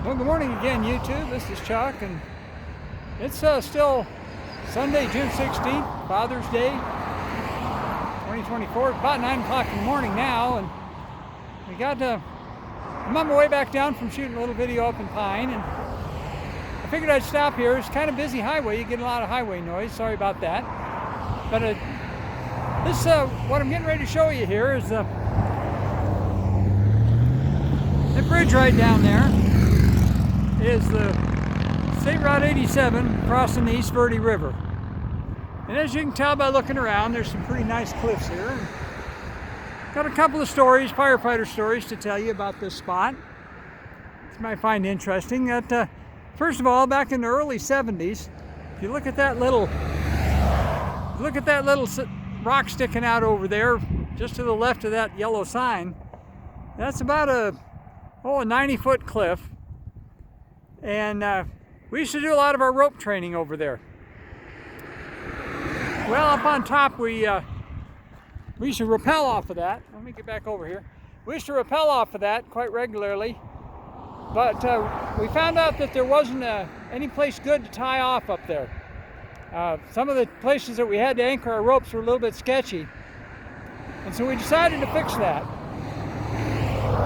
Well, good morning again, YouTube. This is Chuck, and it's still Sunday, June 16th, Father's Day, 2024. About 9 o'clock in the morning now, and I'm on my way back down from shooting a little video up in Pine, and I figured I'd stop here. It's kind of busy highway. You get a lot of highway noise. Sorry about that. But what I'm getting ready to show you here is the bridge right down there. Is the State Route 87 crossing the East Verde River. And as you can tell by looking around, there's some pretty nice cliffs here. Got a couple of stories, firefighter stories, to tell you about this spot. You might find interesting. First of all, back in the early 70s, if you look at that little rock sticking out over there, just to the left of that yellow sign, that's about a 90-foot cliff. And we used to do a lot of our rope training over there. Well, up on top, we used to rappel off of that. Let me get back over here. We used to rappel off of that quite regularly, but we found out that there wasn't any place good to tie off up there. Some of the places that we had to anchor our ropes were a little bit sketchy, and so we decided to fix that.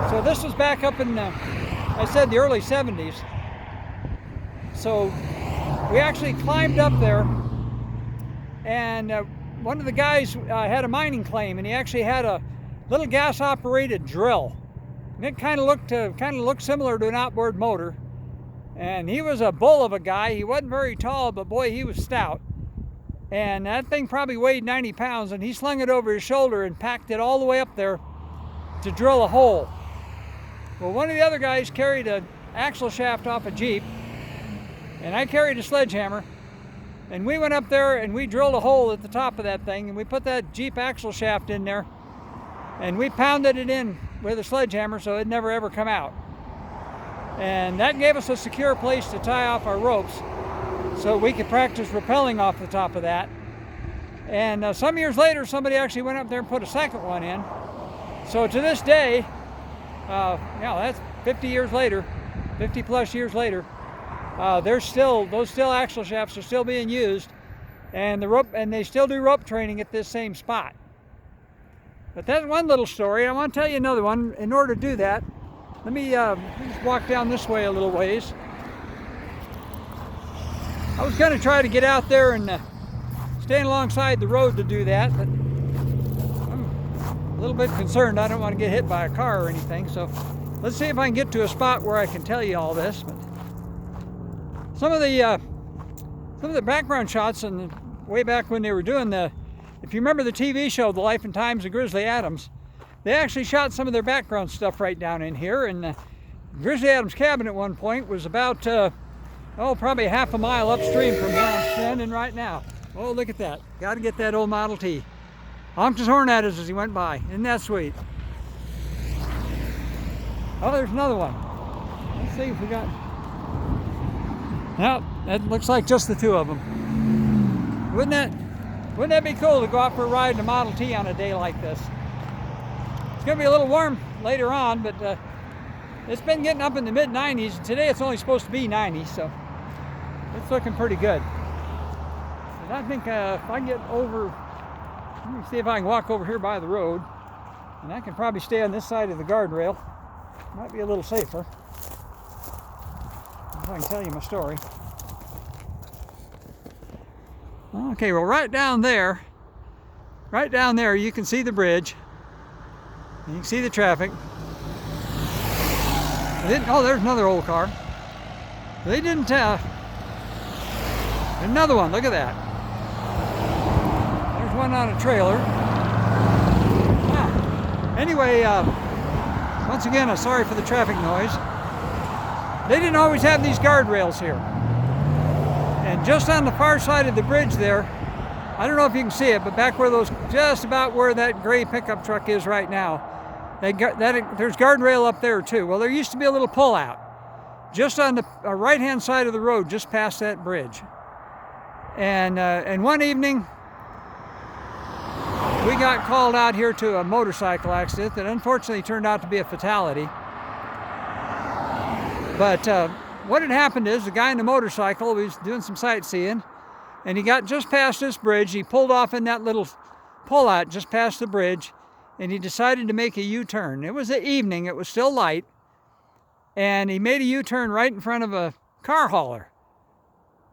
So this was back up in, I said, the early 70s. So we actually climbed up there, and one of the guys had a mining claim, and he actually had a little gas-operated drill, and it kind of looked similar to an outboard motor. And he was a bull of a guy. He wasn't very tall, but boy, he was stout. And that thing probably weighed 90 pounds, and he slung it over his shoulder and packed it all the way up there to drill a hole. Well, one of the other guys carried an axle shaft off a Jeep, and I carried a sledgehammer, and we went up there and we drilled a hole at the top of that thing, and we put that Jeep axle shaft in there, and we pounded it in with a sledgehammer so it'd never ever come out. And that gave us a secure place to tie off our ropes so we could practice rappelling off the top of that. And some years later, somebody actually went up there and put a second one in. So to this day, that's 50 years later, 50 plus years later, those axle shafts are still being used, and they still do rope training at this same spot. But that's one little story. I want to tell you another one. In order to do that, let me just walk down this way a little ways. I was going to try to get out there and stand alongside the road to do that, but I'm a little bit concerned. I don't want to get hit by a car or anything. So let's see if I can get to a spot where I can tell you all this. But some of the background shots, and way back when they were doing if you remember the TV show, The Life and Times of Grizzly Adams, they actually shot some of their background stuff right down in here. And Grizzly Adams' cabin at one point was about, probably half a mile upstream from where I'm standing right now. Oh, look at that. Got to get that old Model T. Honked his horn at us as he went by. Isn't that sweet? Oh, there's another one. Let's see if we got... Now, that looks like just the two of them. Wouldn't that be cool to go out for a ride in a Model T on a day like this? It's going to be a little warm later on, but it's been getting up in the mid-90s. Today it's only supposed to be 90, so it's looking pretty good. And I think if I get over, let me see if I can walk over here by the road, and I can probably stay on this side of the guardrail. Might be a little safer. If I can tell you my story. Okay, well, right down there you can see the bridge. You can see the traffic. There's another old car. They didn't another one, look at that. There's one on a trailer. Anyway, once again, I'm sorry for the traffic noise. They didn't always have these guardrails here. And just on the far side of the bridge there, I don't know if you can see it, but back where just about where that gray pickup truck is right now, there's guardrail up there too. Well, there used to be a little pullout just on the right-hand side of the road, just past that bridge. And one evening, we got called out here to a motorcycle accident that unfortunately turned out to be a fatality. But what had happened is the guy on the motorcycle was doing some sightseeing, and he got just past this bridge. He pulled off in that little pullout just past the bridge, and he decided to make a U-turn. It was the evening, it was still light, and he made a U-turn right in front of a car hauler.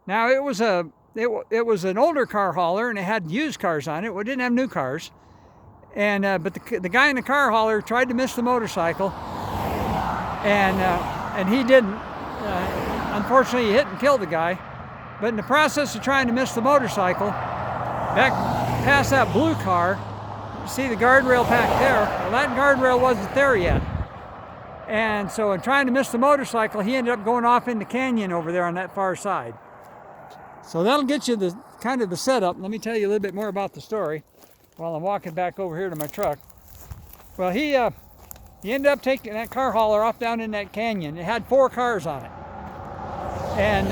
Now it was an older car hauler, and it had used cars on it. It didn't have new cars. And but the guy in the car hauler tried to miss the motorcycle, and he didn't. Unfortunately, he hit and killed the guy. But in the process of trying to miss the motorcycle, back past that blue car, you see the guardrail back there. Well, that guardrail wasn't there yet. And so in trying to miss the motorcycle, he ended up going off in the canyon over there on that far side. So that'll get you the kind of the setup. Let me tell you a little bit more about the story while I'm walking back over here to my truck. Well, he ended up taking that car hauler off down in that canyon. It had 4 cars on it. And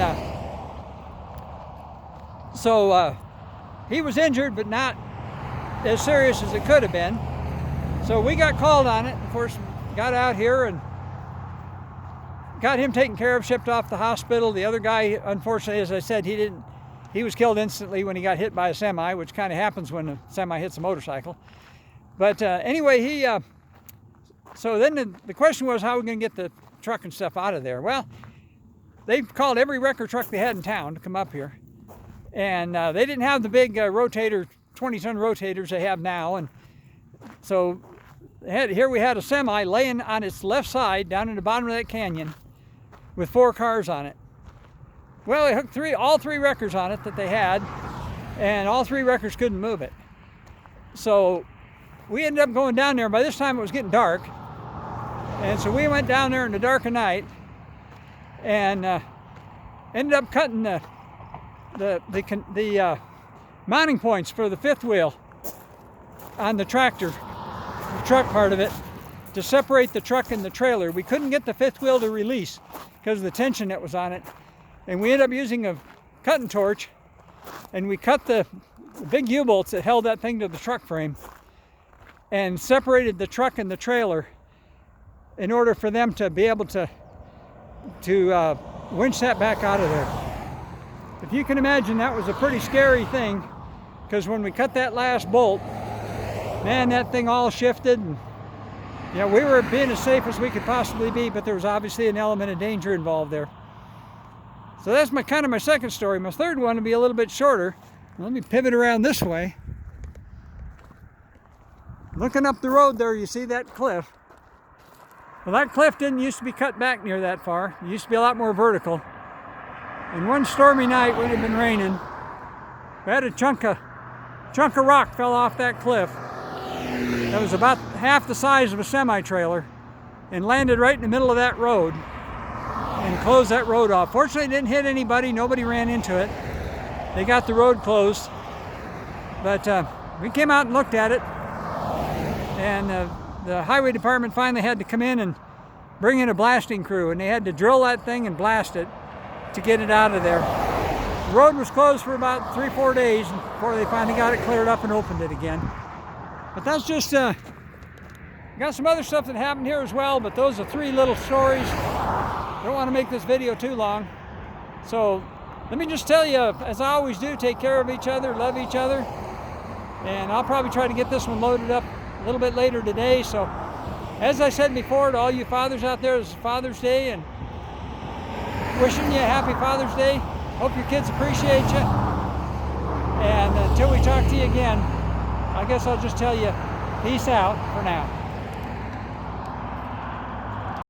so he was injured, but not as serious as it could have been. So we got called on it. Of course, got out here and got him taken care of, shipped off to the hospital. The other guy, unfortunately, as I said, he was killed instantly when he got hit by a semi, which kind of happens when a semi hits a motorcycle. But anyway, so then the question was, how are we going to get the truck and stuff out of there? Well, they called every wrecker truck they had in town to come up here. And they didn't have the big rotator, 20-ton rotators they have now. And so here we had a semi laying on its left side down in the bottom of that canyon with 4 cars on it. Well, they hooked all three wreckers on it that they had, and all 3 wreckers couldn't move it. So we ended up going down there. By this time it was getting dark, and so we went down there in the dark of night and ended up cutting the mounting points for the 5th wheel on the tractor, the truck part of it, to separate the truck and the trailer. We couldn't get the 5th wheel to release because of the tension that was on it, and we ended up using a cutting torch, and we cut the big U-bolts that held that thing to the truck frame and separated the truck and the trailer in order for them to be able to winch that back out of there. If you can imagine, that was a pretty scary thing, because when we cut that last bolt, man, that thing all shifted. And, we were being as safe as we could possibly be, but there was obviously an element of danger involved there. So that's kind of my second story. My third one will be a little bit shorter. Let me pivot around this way. Looking up the road there, you see that cliff. Well, that cliff didn't used to be cut back near that far. It used to be a lot more vertical. And one stormy night when it had been raining, we had a chunk of rock fell off that cliff. That was about half the size of a semi-trailer and landed right in the middle of that road and closed that road off. Fortunately, it didn't hit anybody. Nobody ran into it. They got the road closed. But we came out and looked at it, and the highway department finally had to come in and bring in a blasting crew, and they had to drill that thing and blast it to get it out of there. The road was closed for about 3-4 days before they finally got it cleared up and opened it again. But that's just, got some other stuff that happened here as well, but those are 3 little stories. Don't want to make this video too long. So let me just tell you, as I always do, take care of each other, love each other. And I'll probably try to get this one loaded up a little bit later today. So as I said before, to all you fathers out there, it's Father's Day, and wishing you a happy Father's Day. Hope your kids appreciate you. And until we talk to you again, I guess I'll just tell you, peace out for now.